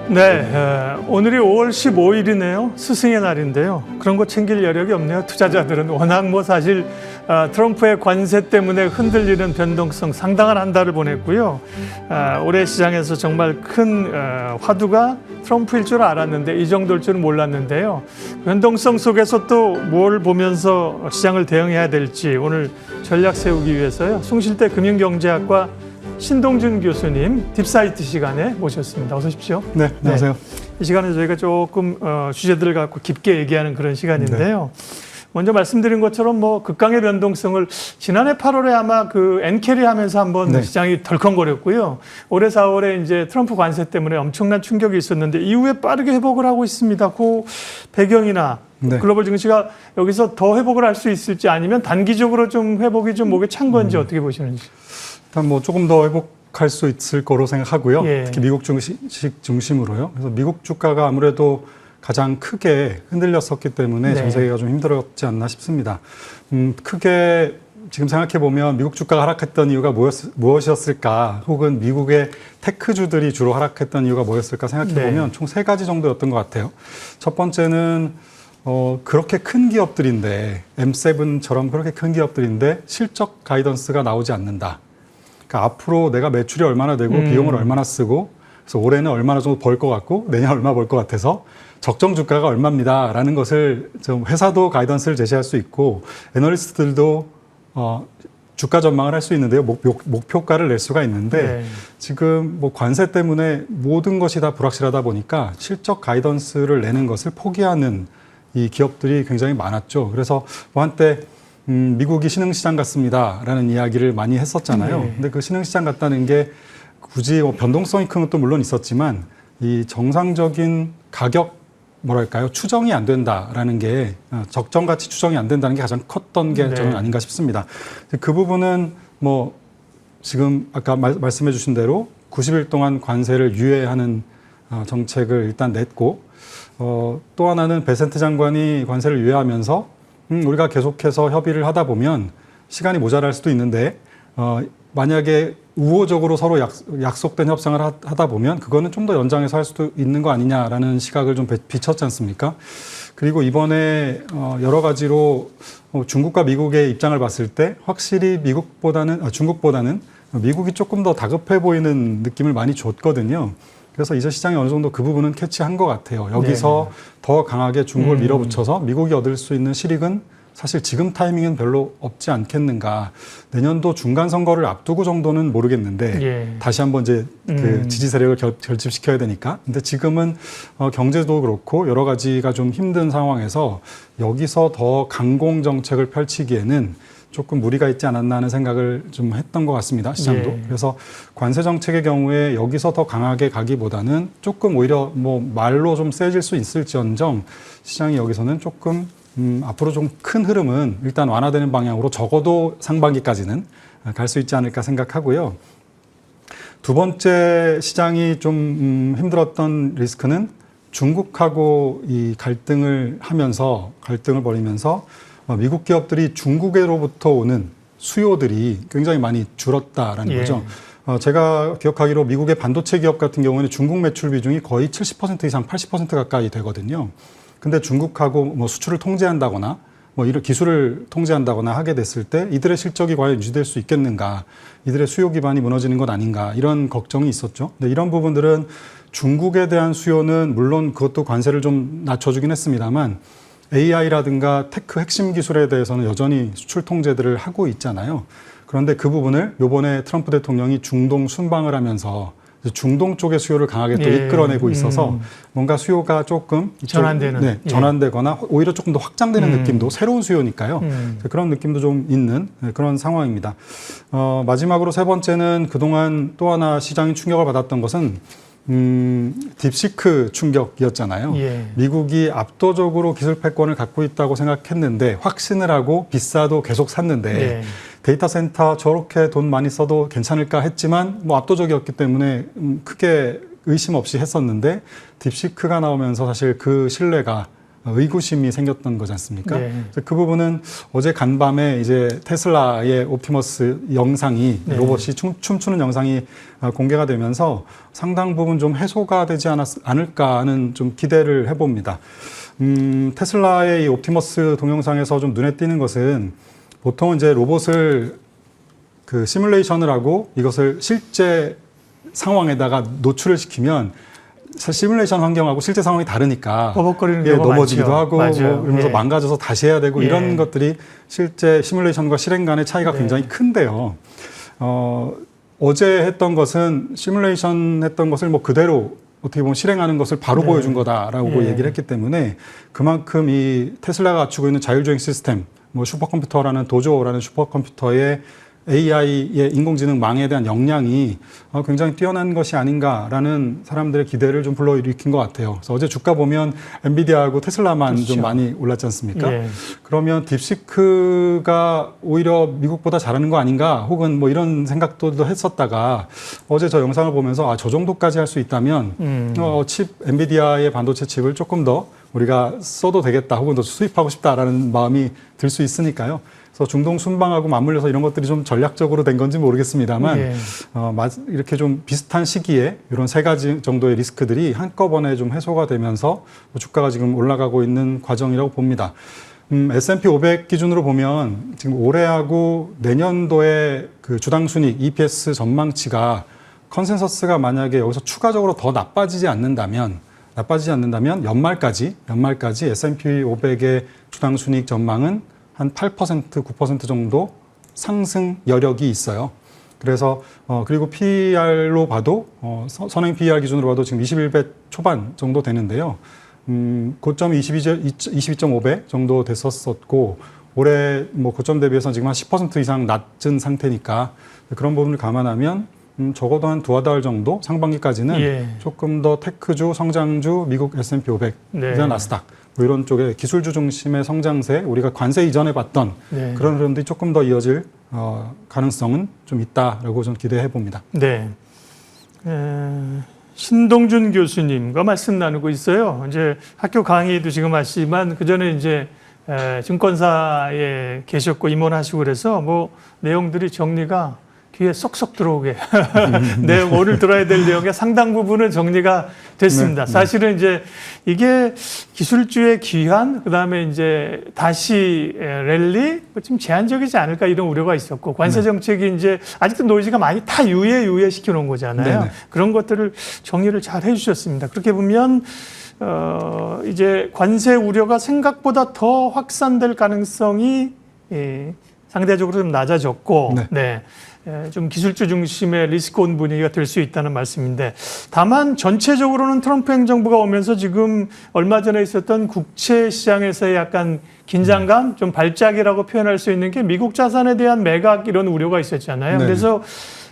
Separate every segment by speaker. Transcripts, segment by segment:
Speaker 1: 네, 오늘이 5월 15일이네요. 스승의 날인데요. 그런 거 챙길 여력이 없네요. 투자자들은 워낙 사실 트럼프의 관세 때문에 흔들리는 변동성 상당한 한 달을 보냈고요. 올해 시장에서 정말 큰 화두가 트럼프일 줄 알았는데 이 정도일 줄은 몰랐는데요. 변동성 속에서 또 뭘 보면서 시장을 대응해야 될지 오늘 전략 세우기 위해서요. 숭실대 금융경제학과 신동준 교수님 딥사이트 시간에 모셨습니다. 어서 오십시오.
Speaker 2: 네, 안녕하세요.
Speaker 1: 네, 이 시간에 저희가 조금 주제들을 갖고 깊게 얘기하는 그런 시간인데요. 먼저 말씀드린 것처럼 극강의 변동성을 지난해 8월에 아마 그 엔캐리 하면서 한번 시장이 덜컹거렸고요. 올해 4월에 이제 트럼프 관세 때문에 엄청난 충격이 있었는데 이후에 빠르게 회복을 하고 있습니다. 그 배경이나 글로벌 증시가 여기서 더 회복을 할 수 있을지 아니면 단기적으로 좀 회복이 좀 목에 찬 건지 어떻게 보시는지.
Speaker 2: 일단 조금 더 회복할 수 있을 거로 생각하고요.
Speaker 1: 예.
Speaker 2: 특히 미국 주식 중심으로요. 그래서 미국 주가가 아무래도 가장 크게 흔들렸었기 때문에 전 세계가 좀 힘들었지 않나 싶습니다. 크게 지금 생각해 보면 미국 주가가 하락했던 이유가 무엇이었을까? 혹은 미국의 테크주들이 주로 하락했던 이유가 뭐였을까 생각해 보면 총 3가지 정도였던 것 같아요. 첫 번째는 그렇게 큰 기업들인데 M7처럼 그렇게 큰 기업들인데 실적 가이던스가 나오지 않는다. 그러니까 앞으로 내가 매출이 얼마나 되고 비용을 얼마나 쓰고 그래서 올해는 얼마나 정도 벌 것 같고 내년 얼마 벌 것 같아서 적정 주가가 얼마입니다라는 것을 좀 회사도 가이던스를 제시할 수 있고 애널리스트들도 주가 전망을 할 수 있는데요. 목표가를 낼 수가 있는데 지금 관세 때문에 모든 것이 다 불확실하다 보니까 실적 가이던스를 내는 것을 포기하는 이 기업들이 굉장히 많았죠. 그래서 한때 미국이 신흥시장 같습니다라는 이야기를 많이 했었잖아요. 근데 그 신흥시장 같다는 게 굳이 변동성이 큰 것도 물론 있었지만 이 정상적인 가격 추정이 안 된다라는 게 적정가치 추정이 안 된다는 게 가장 컸던 게 저는 아닌가 싶습니다. 그 부분은 지금 아까 말씀해 주신 대로 90일 동안 관세를 유예하는 정책을 일단 냈고 또 하나는 베센트 장관이 관세를 유예하면서 우리가 계속해서 협의를 하다 보면 시간이 모자랄 수도 있는데 만약에 우호적으로 서로 약속된 협상을 하다 보면 그거는 좀 더 연장해서 할 수도 있는 거 아니냐라는 시각을 좀 비쳤지 않습니까? 그리고 이번에 여러 가지로 중국과 미국의 입장을 봤을 때 확실히 중국보다는 미국이 조금 더 다급해 보이는 느낌을 많이 줬거든요. 그래서 이제 시장이 어느 정도 그 부분은 캐치한 것 같아요. 여기서 더 강하게 중국을 밀어붙여서 미국이 얻을 수 있는 실익은 사실 지금 타이밍은 별로 없지 않겠는가. 내년도 중간 선거를 앞두고 정도는 모르겠는데 다시 한번 이제 그 지지 세력을 결집시켜야 되니까. 근데 지금은 경제도 그렇고 여러 가지가 좀 힘든 상황에서 여기서 더 강공 정책을 펼치기에는 조금 무리가 있지 않았나 하는 생각을 좀 했던 것 같습니다. 시장도. 그래서 관세 정책의 경우에 여기서 더 강하게 가기보다는 조금 오히려 말로 좀 세질 수 있을지언정 시장이 여기서는 조금 앞으로 좀 큰 흐름은 일단 완화되는 방향으로 적어도 상반기까지는 갈 수 있지 않을까 생각하고요. 두 번째 시장이 좀 힘들었던 리스크는 중국하고 이 갈등을 벌이면서 미국 기업들이 중국으로부터 오는 수요들이 굉장히 많이 줄었다라는 거죠. 제가 기억하기로 미국의 반도체 기업 같은 경우에는 중국 매출 비중이 거의 70% 이상 80% 가까이 되거든요. 근데 중국하고 수출을 통제한다거나 이런 기술을 통제한다거나 하게 됐을 때 이들의 실적이 과연 유지될 수 있겠는가, 이들의 수요 기반이 무너지는 것 아닌가 이런 걱정이 있었죠. 근데 이런 부분들은 중국에 대한 수요는 물론 그것도 관세를 좀 낮춰주긴 했습니다만 AI라든가 테크 핵심 기술에 대해서는 여전히 수출 통제들을 하고 있잖아요. 그런데 그 부분을 이번에 트럼프 대통령이 중동 순방을 하면서 중동 쪽의 수요를 강하게 또 이끌어내고 있어서 뭔가 수요가 조금 전환되거나 오히려 조금 더 확장되는 느낌도 새로운 수요니까요. 그런 느낌도 좀 있는 그런 상황입니다. 마지막으로 세 번째는 그동안 또 하나 시장이 충격을 받았던 것은 딥시크 충격이었잖아요. 미국이 압도적으로 기술 패권을 갖고 있다고 생각했는데 확신을 하고 비싸도 계속 샀는데 데이터 센터 저렇게 돈 많이 써도 괜찮을까 했지만 압도적이었기 때문에 크게 의심 없이 했었는데 딥시크가 나오면서 사실 그 신뢰가 의구심이 생겼던 거지 않습니까?
Speaker 1: 네.
Speaker 2: 그래서 그 부분은 어제 간밤에 이제 테슬라의 옵티머스 영상이
Speaker 1: 네.
Speaker 2: 로봇이 춤추는 영상이 공개가 되면서 상당 부분 좀 해소가 되지 않을까 하는 좀 기대를 해봅니다. 테슬라의 이 옵티머스 동영상에서 좀 눈에 띄는 것은 보통 이제 로봇을 그 시뮬레이션을 하고 이것을 실제 상황에다가 노출을 시키면 시뮬레이션 환경하고 실제 상황이 다르니까
Speaker 1: 버벅거리는 경우가
Speaker 2: 넘어지기도
Speaker 1: 많죠.
Speaker 2: 하고
Speaker 1: 맞아요.
Speaker 2: 뭐 이러면서
Speaker 1: 예.
Speaker 2: 망가져서 다시 해야 되고
Speaker 1: 예.
Speaker 2: 이런 것들이 실제 시뮬레이션과 실행 간의 차이가
Speaker 1: 네.
Speaker 2: 굉장히 큰데요. 어제 했던 것은 시뮬레이션 했던 것을 뭐 그대로 어떻게 보면 실행하는 것을 바로
Speaker 1: 네.
Speaker 2: 보여준 거다라고
Speaker 1: 예.
Speaker 2: 얘기를 했기 때문에 그만큼 이 테슬라가 갖추고 있는 자율주행 시스템, 뭐 슈퍼컴퓨터라는 도조라는 슈퍼컴퓨터의 AI의 인공지능망에 대한 역량이 굉장히 뛰어난 것이 아닌가라는 사람들의 기대를 좀 불러일으킨 것 같아요. 그래서 어제 주가 보면 엔비디아하고 테슬라만
Speaker 1: 그렇죠.
Speaker 2: 좀 많이 올랐지 않습니까?
Speaker 1: 예.
Speaker 2: 그러면 딥시크가 오히려 미국보다 잘하는 거 아닌가 혹은 뭐 이런 생각도 했었다가 어제 저 영상을 보면서 저 정도까지 할 수 있다면 엔비디아의 반도체 칩을 조금 더 우리가 써도 되겠다 혹은 더 수입하고 싶다라는 마음이 들 수 있으니까요. 그래서 중동 순방하고 맞물려서 이런 것들이 좀 전략적으로 된 건지 모르겠습니다만
Speaker 1: 예.
Speaker 2: 이렇게 좀 비슷한 시기에 이런 세 가지 정도의 리스크들이 한꺼번에 좀 해소가 되면서 주가가 지금 올라가고 있는 과정이라고 봅니다. S&P 500 기준으로 보면 지금 올해하고 내년도의 그 주당 순익 EPS 전망치가 컨센서스가 만약에 여기서 추가적으로 더 나빠지지 않는다면 연말까지 S&P 500의 주당 순익 전망은 한 8%, 9% 정도 상승 여력이 있어요. 그래서 그리고 PER로 봐도 선행 PER 기준으로 봐도 지금 21배 초반 정도 되는데요. 고점이 22.5배 정도 됐었고 올해 뭐 고점 대비해서 지금 한 10% 이상 낮은 상태니까 그런 부분을 감안하면 적어도 한 두어 달 정도 상반기까지는
Speaker 1: 예.
Speaker 2: 조금 더 테크주, 성장주, 미국 S&P 500,
Speaker 1: 네.
Speaker 2: 나스닥 뭐 이런 쪽에 기술주 중심의 성장세, 우리가 관세 이전에 봤던
Speaker 1: 네.
Speaker 2: 그런 흐름들이 조금 더 이어질 가능성은 좀 있다라고 저는 기대해 봅니다.
Speaker 1: 네. 신동준 교수님과 말씀 나누고 있어요. 이제 학교 강의도 지금 하시지만 그 전에 이제 증권사에 계셨고 임원하시고 그래서 뭐 내용들이 정리가 귀에 쏙쏙 들어오게 내용 오늘 들어야 될 내용의 상당 부분은 정리가 됐습니다.
Speaker 2: 네.
Speaker 1: 사실은 이제 이게 기술주의 기한 그다음에 이제 다시 랠리 좀 제한적이지 않을까 이런 우려가 있었고 관세 정책이 이제 아직도 노이즈가 많이 다 유예시켜 놓은 거잖아요.
Speaker 2: 네네.
Speaker 1: 그런 것들을 정리를 잘 해주셨습니다. 그렇게 보면 이제 관세 우려가 생각보다 더 확산될 가능성이 상대적으로 좀 낮아졌고,
Speaker 2: 네.
Speaker 1: 좀 기술주 중심의 리스크온 분위기가 될 수 있다는 말씀인데, 다만 전체적으로는 트럼프 행정부가 오면서 지금 얼마 전에 있었던 국채 시장에서의 약간 긴장감, 좀 발작이라고 표현할 수 있는 게 미국 자산에 대한 매각 이런 우려가 있었잖아요.
Speaker 2: 네.
Speaker 1: 그래서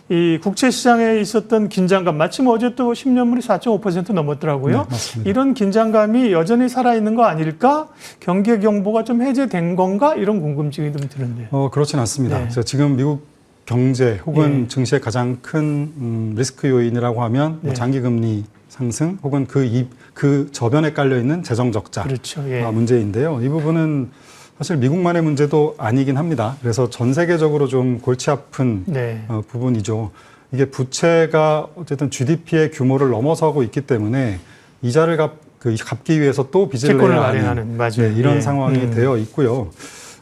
Speaker 1: 이 국채 시장에 있었던 긴장감, 마침 어제 또 10년물이 4.5% 넘었더라고요.
Speaker 2: 네, 맞습니다.
Speaker 1: 이런 긴장감이 여전히 살아있는 거 아닐까? 경계 경보가 좀 해제된 건가? 이런 궁금증이 좀 드는데요.
Speaker 2: 그렇진 않습니다.
Speaker 1: 네.
Speaker 2: 그래서 지금 미국 경제 혹은
Speaker 1: 예.
Speaker 2: 증시의 가장 큰 리스크 요인이라고 하면
Speaker 1: 네.
Speaker 2: 장기 금리 상승 혹은 그 저변에 깔려 있는 재정 적자
Speaker 1: 그렇죠. 예.
Speaker 2: 문제인데요. 이 부분은 사실 미국만의 문제도 아니긴 합니다. 그래서 전 세계적으로 좀 골치 아픈
Speaker 1: 네.
Speaker 2: 부분이죠. 이게 부채가 어쨌든 GDP의 규모를 넘어서고 있기 때문에 이자를 갚기 위해서 또 빚을
Speaker 1: 채권을
Speaker 2: 내야 하는
Speaker 1: 마련하는, 맞아요.
Speaker 2: 이런
Speaker 1: 예.
Speaker 2: 상황이 되어 있고요.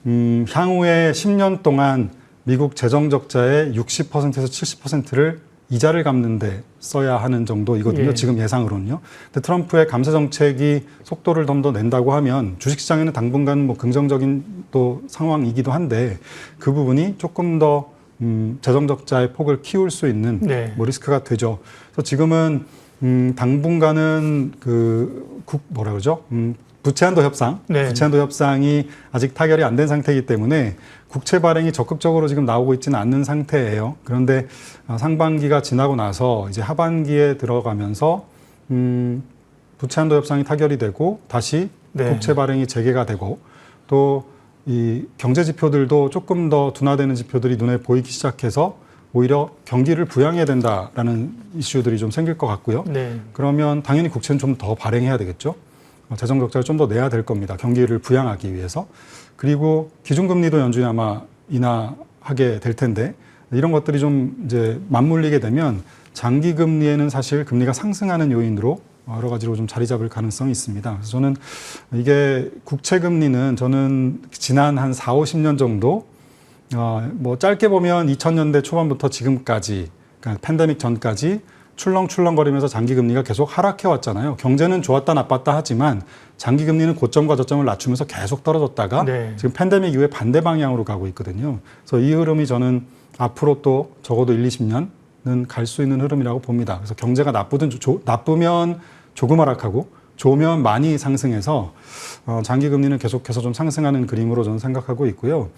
Speaker 2: 향후에 10년 동안 미국 재정 적자의 60%에서 70%를 이자를 갚는데 써야 하는 정도이거든요.
Speaker 1: 예.
Speaker 2: 지금 예상으로는요. 근데 트럼프의 감세 정책이 속도를 좀 더 낸다고 하면 주식시장에는 당분간 뭐 긍정적인 또 상황이기도 한데 그 부분이 조금 더 재정 적자의 폭을 키울 수 있는
Speaker 1: 네.
Speaker 2: 뭐 리스크가 되죠. 그래서 지금은 당분간은 부채한도 협상,
Speaker 1: 네.
Speaker 2: 부채한도 협상이 아직 타결이 안 된 상태이기 때문에 국채 발행이 적극적으로 지금 나오고 있지는 않는 상태예요. 그런데 상반기가 지나고 나서 이제 하반기에 들어가면서 부채한도 협상이 타결이 되고 다시
Speaker 1: 네.
Speaker 2: 국채 발행이 재개가 되고 또 이 경제 지표들도 조금 더 둔화되는 지표들이 눈에 보이기 시작해서 오히려 경기를 부양해야 된다라는 이슈들이 좀 생길 것 같고요.
Speaker 1: 네.
Speaker 2: 그러면 당연히 국채는 좀 더 발행해야 되겠죠. 재정 적자를 좀 더 내야 될 겁니다. 경기를 부양하기 위해서. 그리고 기준금리도 연준이 아마 인하하게 될 텐데 이런 것들이 좀 이제 맞물리게 되면 장기 금리에는 사실 금리가 상승하는 요인으로 여러 가지로 좀 자리 잡을 가능성이 있습니다. 그래서 저는 이게 국채 금리는 저는 지난 한 4, 50년 정도 뭐 짧게 보면 2000년대 초반부터 지금까지 그러니까 팬데믹 전까지 출렁출렁거리면서 장기 금리가 계속 하락해 왔잖아요. 경제는 좋았다 나빴다 하지만 장기 금리는 고점과 저점을 낮추면서 계속 떨어졌다가
Speaker 1: 네.
Speaker 2: 지금 팬데믹 이후에 반대 방향으로 가고 있거든요. 그래서 이 흐름이 저는 앞으로 또 적어도 1, 20년은 갈 수 있는 흐름이라고 봅니다. 그래서 경제가 나쁘면 조금 하락하고 좋으면 많이 상승해서 장기 금리는 계속해서 좀 상승하는 그림으로 저는 생각하고 있고요.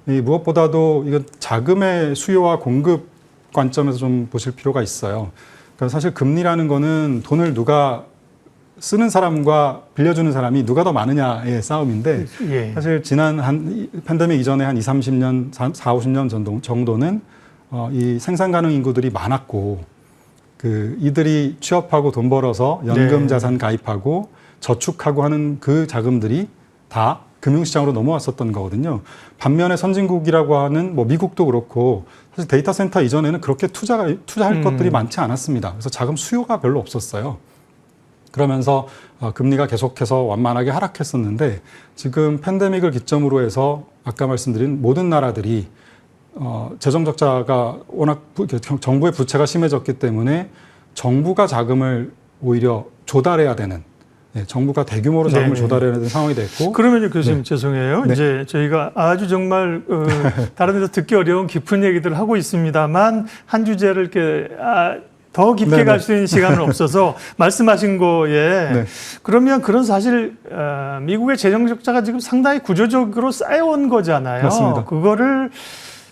Speaker 2: 무엇보다도 이건 자금의 수요와 공급 관점에서 좀 보실 필요가 있어요. 그러니까 사실 금리라는 거는 돈을 누가 쓰는 사람과 빌려주는 사람이 누가 더 많으냐의 싸움인데
Speaker 1: 예.
Speaker 2: 사실 지난 한 팬데믹 이전에 한 20, 30년, 4, 50년 정도는 이 생산 가능 인구들이 많았고 이들이 취업하고 돈 벌어서 연금
Speaker 1: 네.
Speaker 2: 자산 가입하고 저축하고 하는 그 자금들이 다 금융시장으로 넘어왔었던 거거든요. 반면에 선진국이라고 하는 뭐 미국도 그렇고 사실 데이터 센터 이전에는 그렇게 투자할 것들이 많지 않았습니다. 그래서 자금 수요가 별로 없었어요. 그러면서 금리가 계속해서 완만하게 하락했었는데 지금 팬데믹을 기점으로 해서 아까 말씀드린 모든 나라들이 재정 적자가 워낙 정부의 부채가 심해졌기 때문에 정부가 자금을 오히려 조달해야 되는 정부가 대규모로 자금을 조달해야 되는 상황이 됐고
Speaker 1: 그러면요, 교수님 죄송해요.
Speaker 2: 네.
Speaker 1: 이제 저희가 아주 정말 다른 데서 듣기 어려운 깊은 얘기들을 하고 있습니다만 한 주제를 이렇게 더 깊게 갈 수 있는 시간은 없어서 말씀하신 거에 그러면 그런 사실 미국의 재정 적자가 지금 상당히 구조적으로 쌓여온 거잖아요.
Speaker 2: 맞습니다.
Speaker 1: 그거를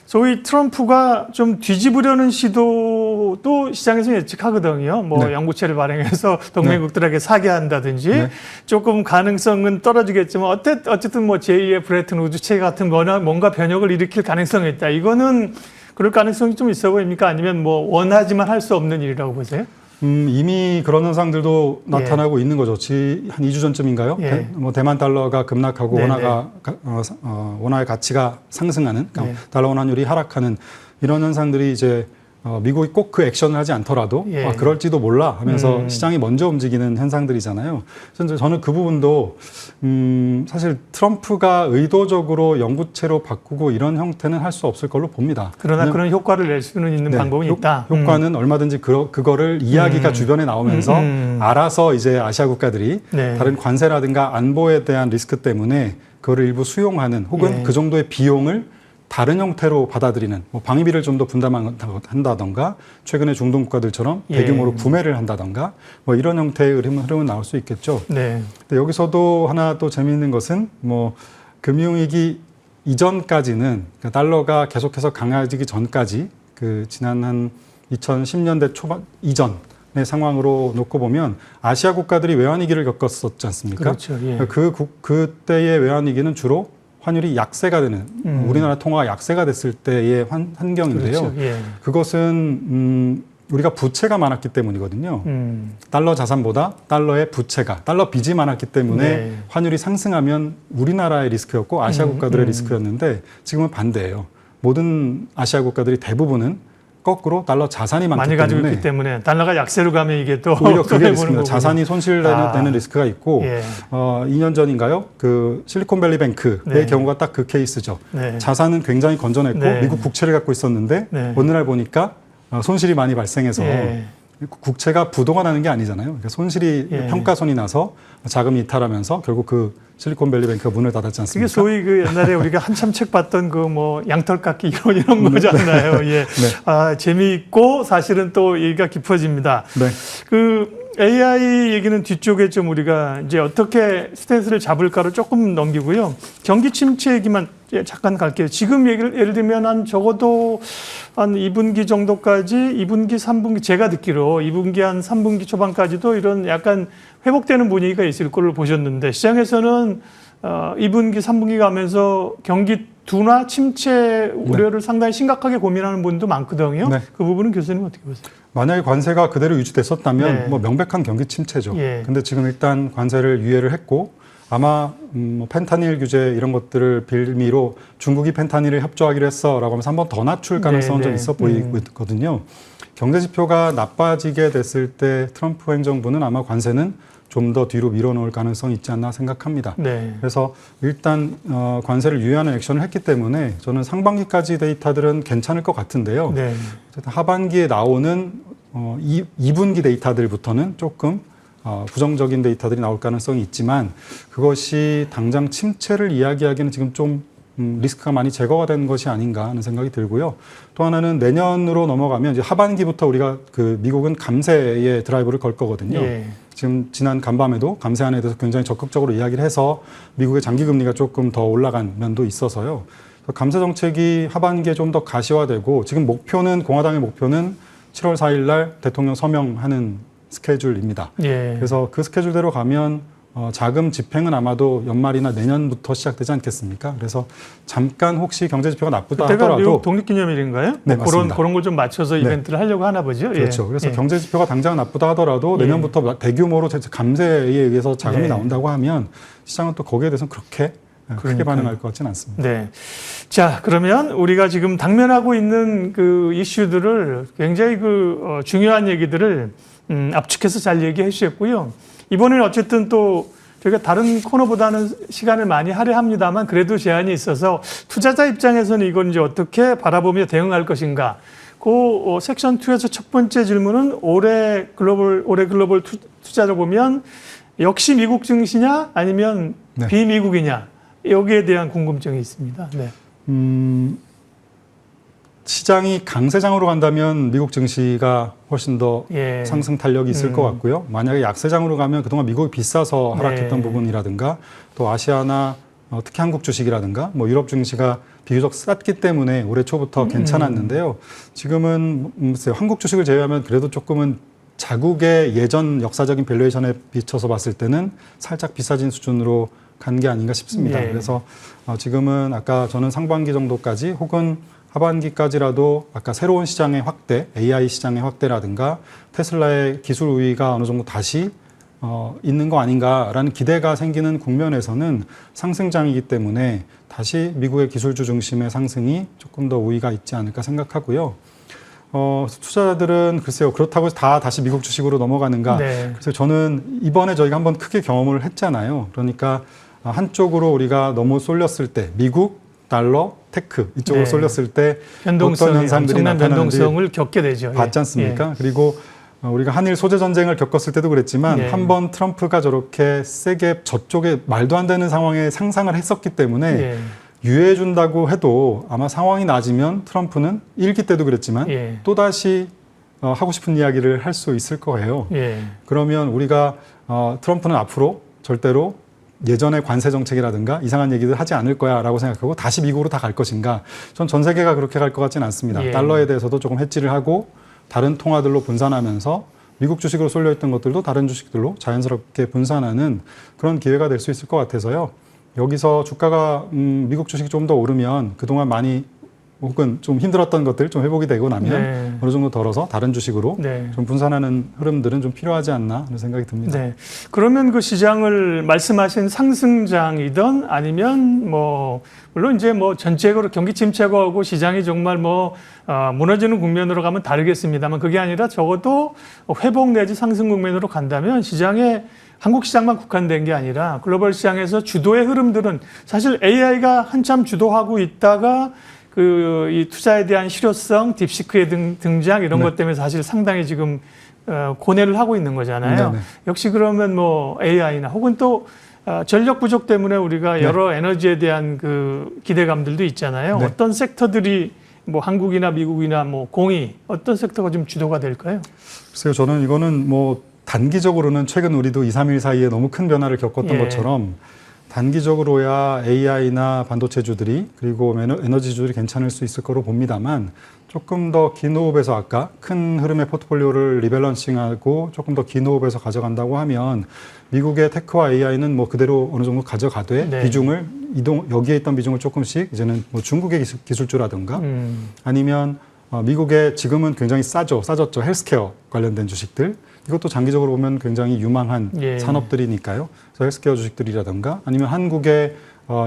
Speaker 1: 소위 트럼프가 좀 뒤집으려는 시도도 시장에서 예측하거든요. 뭐 영구채를 발행해서 동맹국들에게 사게 한다든지 조금 가능성은 떨어지겠지만 어쨌든 뭐 제2의 브레튼 우드체 같은 거나 뭔가 변혁을 일으킬 가능성이 있다. 이거는 그럴 가능성이 좀 있어 보입니까? 아니면 뭐 원하지만 할 수 없는 일이라고 보세요?
Speaker 2: 이미 그런 현상들도 나타나고 있는 거죠. 한 2주 전쯤인가요? 뭐 대만 달러가 급락하고 원화의 가치가 상승하는, 그러니까 달러 원환율이 하락하는 이런 현상들이 이제 미국이 꼭 그 액션을 하지 않더라도 그럴지도 몰라 하면서 시장이 먼저 움직이는 현상들이잖아요. 그래서 저는 그 부분도 사실 트럼프가 의도적으로 영구채로 바꾸고 이런 형태는 할 수 없을 걸로 봅니다.
Speaker 1: 그러나 그런 효과를 낼 수는 있는 방법이 있다.
Speaker 2: 효과는 얼마든지 그거를 이야기가 주변에 나오면서 알아서 이제 아시아 국가들이 다른 관세라든가 안보에 대한 리스크 때문에 그거를 일부 수용하는 혹은 그 정도의 비용을 다른 형태로 받아들이는 뭐 방위비를 좀 더 분담한다던가 최근에 중동 국가들처럼 대규모로 구매를 한다던가 뭐 이런 형태의 흐름은 나올 수 있겠죠. 근데 여기서도 하나 또 재미있는 것은 뭐 금융위기 이전까지는 그러니까 달러가 계속해서 강해지기 전까지 지난 한 2010년대 초반 이전의 상황으로 놓고 보면 아시아 국가들이 외환위기를 겪었었지 않습니까?
Speaker 1: 그렇죠.
Speaker 2: 그때의 외환위기는 주로 환율이 약세가 되는 우리나라 통화가 약세가 됐을 때의 환경인데요.
Speaker 1: 그렇죠.
Speaker 2: 그것은 우리가 부채가 많았기 때문이거든요. 달러 자산보다 달러의 부채가 달러 빚이 많았기 때문에 환율이 상승하면 우리나라의 리스크였고 아시아 국가들의 리스크였는데 지금은 반대예요. 모든 아시아 국가들이 대부분은 거꾸로 달러 자산이 많이
Speaker 1: 가지고 있기 때문에 달러가 약세로 가면 이게 또
Speaker 2: 오히려 그게 리스크입니다. 자산이 손실되는 리스크가 있고 2년 전인가요? 그 실리콘밸리 뱅크의 경우가 딱 그 케이스죠. 자산은 굉장히 건전했고 미국 국채를 갖고 있었는데 어느 날 보니까 손실이 많이 발생해서 국채가 부도가 나는 게 아니잖아요. 그러니까 손실이 평가손이 나서 자금이 이탈하면서 결국 그 실리콘밸리 뱅크가 문을 닫았지 않습니까?
Speaker 1: 이게 소위 그 옛날에 우리가 한참 책 봤던 그 뭐 양털깎기 이런 거잖아요. 재미있고 사실은 또 얘기가 깊어집니다. 그 AI 얘기는 뒤쪽에 좀 우리가 이제 어떻게 스탠스를 잡을까를 조금 넘기고요. 경기 침체 얘기만 잠깐 갈게요. 지금 예를 들면 한 적어도 한 2분기 정도까지 2분기, 3분기 제가 듣기로 2분기 한 3분기 초반까지도 이런 약간 회복되는 분위기가 있을 걸로 보셨는데 시장에서는 2분기, 3분기 가면서 경기 둔화 침체 우려를 상당히 심각하게 고민하는 분도 많거든요.
Speaker 2: 네.
Speaker 1: 그 부분은 교수님 어떻게 보세요?
Speaker 2: 만약에 관세가 그대로 유지됐었다면
Speaker 1: 네.
Speaker 2: 뭐 명백한 경기 침체죠.
Speaker 1: 예. 근데
Speaker 2: 지금 일단 관세를 유예를 했고 아마 뭐 펜타닐 규제 이런 것들을 빌미로 중국이 펜타닐을 협조하기로 했어라고 하면서 한 번 더 낮출 가능성은
Speaker 1: 네,
Speaker 2: 좀
Speaker 1: 네.
Speaker 2: 있어 보이고 있거든요. 경제 지표가 나빠지게 됐을 때 트럼프 행정부는 아마 관세는 좀 더 뒤로 밀어놓을 가능성이 있지 않나 생각합니다.
Speaker 1: 네.
Speaker 2: 그래서 일단 관세를 유예하는 액션을 했기 때문에 저는 상반기까지 데이터들은 괜찮을 것 같은데요.
Speaker 1: 네.
Speaker 2: 어쨌든 하반기에 나오는 2분기 데이터들부터는 조금 부정적인 데이터들이 나올 가능성이 있지만 그것이 당장 침체를 이야기하기에는 지금 좀 리스크가 많이 제거가 된 것이 아닌가 하는 생각이 들고요. 또 하나는 내년으로 넘어가면 이제 하반기부터 우리가 그 미국은 감세의 드라이브를 걸 거거든요.
Speaker 1: 예.
Speaker 2: 지금 지난 간밤에도 감세안에 대해서 굉장히 적극적으로 이야기를 해서 미국의 장기 금리가 조금 더 올라간 면도 있어서요. 감세 정책이 하반기에 좀 더 가시화되고 지금 공화당의 목표는 7월 4일 날 대통령 서명하는 스케줄입니다.
Speaker 1: 예.
Speaker 2: 그래서 그 스케줄대로 가면 자금 집행은 아마도 연말이나 내년부터 시작되지 않겠습니까? 그래서 잠깐 혹시 경제 지표가 나쁘다
Speaker 1: 그때가
Speaker 2: 하더라도
Speaker 1: 미국 독립기념일인가요?
Speaker 2: 네,
Speaker 1: 뭐
Speaker 2: 맞습니다.
Speaker 1: 그런 걸 좀 맞춰서 이벤트를 하려고 하나 보죠.
Speaker 2: 그렇죠.
Speaker 1: 예.
Speaker 2: 그래서
Speaker 1: 예.
Speaker 2: 경제 지표가 당장 나쁘다 하더라도
Speaker 1: 예.
Speaker 2: 내년부터 대규모로 감세에 의해서 자금이
Speaker 1: 네.
Speaker 2: 나온다고 하면 시장은 또 거기에 대해서는 그렇게 크게
Speaker 1: 그러니까요.
Speaker 2: 반응할 것 같지는 않습니다.
Speaker 1: 네. 자, 그러면 우리가 지금 당면하고 있는 그 이슈들을 굉장히 중요한 얘기들을 압축해서 잘 얘기해 주셨고요. 이번에는 어쨌든 또 저희가 다른 코너보다는 시간을 많이 할애합니다만 그래도 제한이 있어서 투자자 입장에서는 이건 이제 어떻게 바라보며 대응할 것인가. 그 섹션 2에서 첫 번째 질문은 올해 글로벌 투자를 보면 역시 미국 증시냐 아니면
Speaker 2: 네.
Speaker 1: 비미국이냐 여기에 대한 궁금증이 있습니다. 네.
Speaker 2: 시장이 강세장으로 간다면 미국 증시가 훨씬 더
Speaker 1: 예.
Speaker 2: 상승 탄력이 있을 것 같고요. 만약에 약세장으로 가면 그동안 미국이 비싸서 하락했던
Speaker 1: 네. 부분이라든가
Speaker 2: 또 아시아나 특히 한국 주식이라든가 뭐 유럽 증시가 비교적 쌌기 때문에 올해 초부터 괜찮았는데요. 지금은 한국 주식을 제외하면 그래도 조금은 자국의 예전 역사적인 밸류에이션에 비춰서 봤을 때는 살짝 비싸진 수준으로 간 게 아닌가 싶습니다.
Speaker 1: 네.
Speaker 2: 그래서 지금은 아까 저는 상반기 정도까지 혹은 하반기까지라도 아까 새로운 시장의 확대, AI 시장의 확대라든가 테슬라의 기술 우위가 어느 정도 다시 있는 거 아닌가라는 기대가 생기는 국면에서는 상승장이기 때문에 다시 미국의 기술주 중심의 상승이 조금 더 우위가 있지 않을까 생각하고요. 투자자들은 글쎄요, 그렇다고 해서 다시 미국 주식으로 넘어가는가.
Speaker 1: 네.
Speaker 2: 그래서 저는 이번에 저희가 한번 크게 경험을 했잖아요. 그러니까 한쪽으로 우리가 너무 쏠렸을 때 미국, 달러, 테크 이쪽으로
Speaker 1: 네.
Speaker 2: 쏠렸을 때
Speaker 1: 변동성이
Speaker 2: 어떤 현상들이
Speaker 1: 엄청난
Speaker 2: 나타나는지
Speaker 1: 변동성을 겪게 되죠.
Speaker 2: 봤지 않습니까? 그리고 우리가 한일 소재 전쟁을 겪었을 때도 그랬지만
Speaker 1: 예.
Speaker 2: 한번 트럼프가 저렇게 세게 저쪽에 말도 안 되는 상황에 상상을 했었기 때문에
Speaker 1: 예.
Speaker 2: 유예해 준다고 해도 아마 상황이 낮으면 트럼프는 1기 때도 그랬지만
Speaker 1: 예.
Speaker 2: 또다시 하고 싶은 이야기를 할 수 있을 거예요.
Speaker 1: 예.
Speaker 2: 그러면 우리가 트럼프는 앞으로 절대로 예전의 관세 정책이라든가 이상한 얘기들 하지 않을 거야라고 생각하고 다시 미국으로 다 갈 것인가? 전 세계가 그렇게 갈 것 같지는 않습니다.
Speaker 1: 예.
Speaker 2: 달러에 대해서도 조금 해지를 하고 다른 통화들로 분산하면서 미국 주식으로 쏠려있던 것들도 다른 주식들로 자연스럽게 분산하는 그런 기회가 될 수 있을 것 같아서요. 여기서 주가가 미국 주식이 좀 더 오르면 그동안 많이 혹은 좀 힘들었던 것들 좀 회복이 되고 나면
Speaker 1: 네.
Speaker 2: 어느 정도 덜어서 다른 주식으로
Speaker 1: 네.
Speaker 2: 좀 분산하는 흐름들은 좀 필요하지 않나 하는 생각이 듭니다.
Speaker 1: 네. 그러면 그 시장을 말씀하신 상승장이든 아니면 물론 이제 전체적으로 경기 침체가 오고 시장이 정말 무너지는 국면으로 가면 다르겠습니다만 그게 아니라 적어도 회복 내지 상승 국면으로 간다면 시장에 한국 시장만 국한된 게 아니라 글로벌 시장에서 주도의 흐름들은 사실 AI가 한참 주도하고 있다가 이 투자에 대한 실효성, 딥시크의 등장 이런
Speaker 2: 네.
Speaker 1: 것 때문에 사실 상당히 지금 고뇌를 하고 있는 거잖아요.
Speaker 2: 네네.
Speaker 1: 역시 그러면 AI나 혹은 또 전력 부족 때문에 우리가
Speaker 2: 네.
Speaker 1: 여러 에너지에 대한 그 기대감들도 있잖아요.
Speaker 2: 네.
Speaker 1: 어떤 섹터들이 한국이나 미국이나 공이 어떤 섹터가 좀 주도가 될까요?
Speaker 2: 글쎄요, 저는 이거는 단기적으로는 최근 우리도 2, 3일 사이에 너무 큰 변화를 겪었던
Speaker 1: 예.
Speaker 2: 것처럼 단기적으로야 AI나 반도체주들이 그리고 에너지주들이 괜찮을 수 있을 거로 봅니다만 조금 더 긴 호흡에서 아까 큰 흐름의 포트폴리오를 리밸런싱하고 조금 더 긴 호흡에서 가져간다고 하면 미국의 테크와 AI는 뭐 그대로 어느 정도 가져가되
Speaker 1: 네.
Speaker 2: 비중을 여기에 있던 비중을 조금씩 이제는 뭐 중국의 기술주라든가 아니면 미국의 지금은 굉장히 싸졌죠. 헬스케어 관련된 주식들. 이것도 장기적으로 보면 굉장히 유망한
Speaker 1: 예.
Speaker 2: 산업들이니까요. 그래서 헬스케어 주식들이라든가 아니면 한국의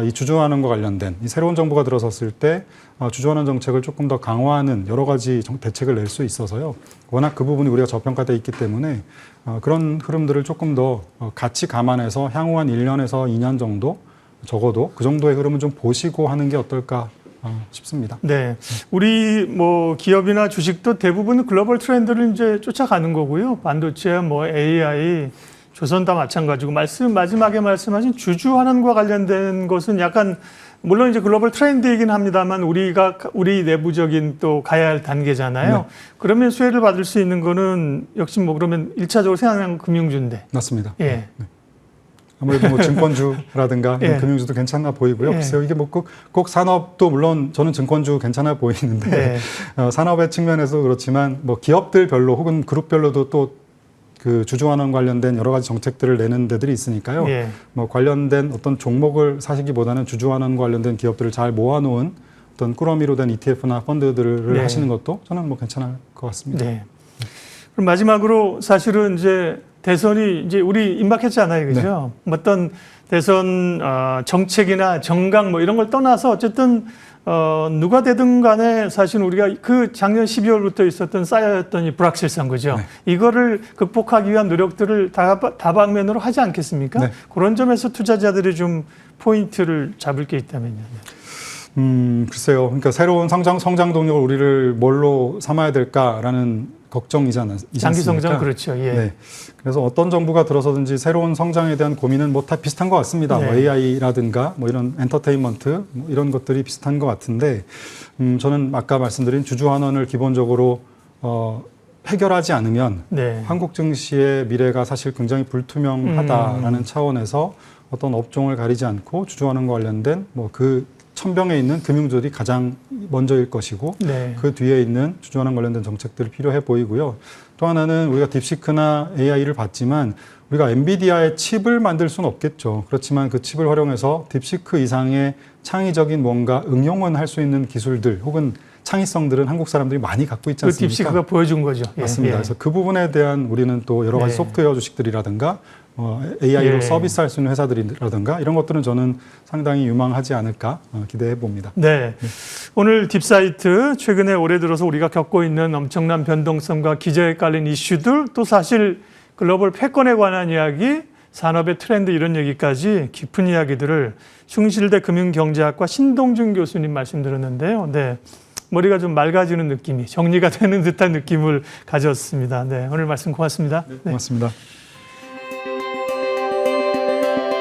Speaker 2: 이 주주환원과 관련된 이 새로운 정부가 들어섰을 때 주주환원 정책을 조금 더 강화하는 여러 가지 대책을 낼 수 있어서요. 워낙 그 부분이 우리가 저평가돼 있기 때문에 그런 흐름들을 조금 더 같이 감안해서 향후 한 1년에서 2년 정도 적어도 그 정도의 흐름은 좀 보시고 하는 게 어떨까 싶습니다.
Speaker 1: 네, 우리 뭐 기업이나 주식도 대부분 글로벌 트렌드를 이제 쫓아가는 거고요. 반도체, 뭐 AI, 조선 다 마찬가지고 마지막에 말씀하신 주주환원과 관련된 것은 약간 물론 이제 글로벌 트렌드이긴 합니다만 우리 내부적인 또 가야 할 단계잖아요.
Speaker 2: 네.
Speaker 1: 그러면 수혜를 받을 수 있는 거는 역시 뭐 그러면 1차적으로 생각하는 금융주인데.
Speaker 2: 맞습니다.
Speaker 1: 예.
Speaker 2: 네. 아무래도 뭐 증권주라든가
Speaker 1: 예.
Speaker 2: 금융주도 괜찮아 보이고요.
Speaker 1: 예.
Speaker 2: 글쎄요, 이게 뭐 꼭 산업도 물론 저는 증권주 괜찮아 보이는데
Speaker 1: 네.
Speaker 2: 산업의 측면에서 그렇지만 뭐 기업들별로 혹은 그룹별로도 또 그 주주환원 관련된 여러 가지 정책들을 내는 데들이 있으니까요.
Speaker 1: 예.
Speaker 2: 뭐 관련된 어떤 종목을 사시기보다는 주주환원 관련된 기업들을 잘 모아놓은 어떤 꾸러미로 된 ETF나 펀드들을
Speaker 1: 네.
Speaker 2: 하시는 것도 저는 뭐 괜찮을 것 같습니다.
Speaker 1: 네. 그럼 마지막으로 사실은 이제 대선이 이제 우리 임박했잖아요, 그죠? 어떤 대선 정책이나 정강 뭐 이런 걸 떠나서 어쨌든 누가 되든 간에 사실 우리가 그 작년 12월부터 있었던 쌓여있던 이 불확실성, 그죠?
Speaker 2: 네.
Speaker 1: 이거를 극복하기 위한 노력들을 다방면으로 하지 않겠습니까?
Speaker 2: 네.
Speaker 1: 그런 점에서 투자자들이 좀 포인트를 잡을 게 있다면요.
Speaker 2: 글쎄요. 그러니까 새로운 성장 동력을 우리를 뭘로 삼아야 될까라는 걱정이지 않습니까?
Speaker 1: 장기 성장 그렇죠. 예.
Speaker 2: 네. 그래서 어떤 정부가 들어서든지 새로운 성장에 대한 고민은 뭐 다 비슷한 것 같습니다.
Speaker 1: 네.
Speaker 2: 뭐 AI라든가 뭐 이런 엔터테인먼트 뭐 이런 것들이 비슷한 것 같은데 저는 아까 말씀드린 주주환원을 기본적으로 해결하지 않으면
Speaker 1: 네.
Speaker 2: 한국 증시의 미래가 사실 굉장히 불투명하다라는 차원에서 어떤 업종을 가리지 않고 주주환원과 관련된 뭐 그 천병에 있는 금융주들이 가장 먼저일 것이고
Speaker 1: 네.
Speaker 2: 그 뒤에 있는 주주환원 관련된 정책들이 필요해 보이고요. 또 하나는 우리가 딥시크나 AI를 봤지만 우리가 엔비디아의 칩을 만들 수는 없겠죠. 그렇지만 그 칩을 활용해서 딥시크 이상의 창의적인 뭔가 응용은 할 수 있는 기술들 혹은 창의성들은 한국 사람들이 많이 갖고 있지
Speaker 1: 그
Speaker 2: 않습니까?
Speaker 1: 딥시크가 보여준 거죠. 예.
Speaker 2: 맞습니다.
Speaker 1: 예.
Speaker 2: 그래서 그 부분에 대한 우리는 또 여러 가지
Speaker 1: 네.
Speaker 2: 소프트웨어 주식들이라든가 AI로
Speaker 1: 예.
Speaker 2: 서비스할 수 있는 회사들이라든가 이런 것들은 저는 상당히 유망하지 않을까 기대해 봅니다.
Speaker 1: 네. 오늘 딥사이트 최근에 올해 들어서 우리가 겪고 있는 엄청난 변동성과 기저에 깔린 이슈들 또 사실 글로벌 패권에 관한 이야기 산업의 트렌드 이런 얘기까지 깊은 이야기들을 충실대 금융경제학과 신동준 교수님 말씀 들었는데요. 네. 머리가 좀 맑아지는 느낌이 정리가 되는 듯한 느낌을 가졌습니다. 네. 오늘 말씀 고맙습니다.
Speaker 2: 고맙습니다.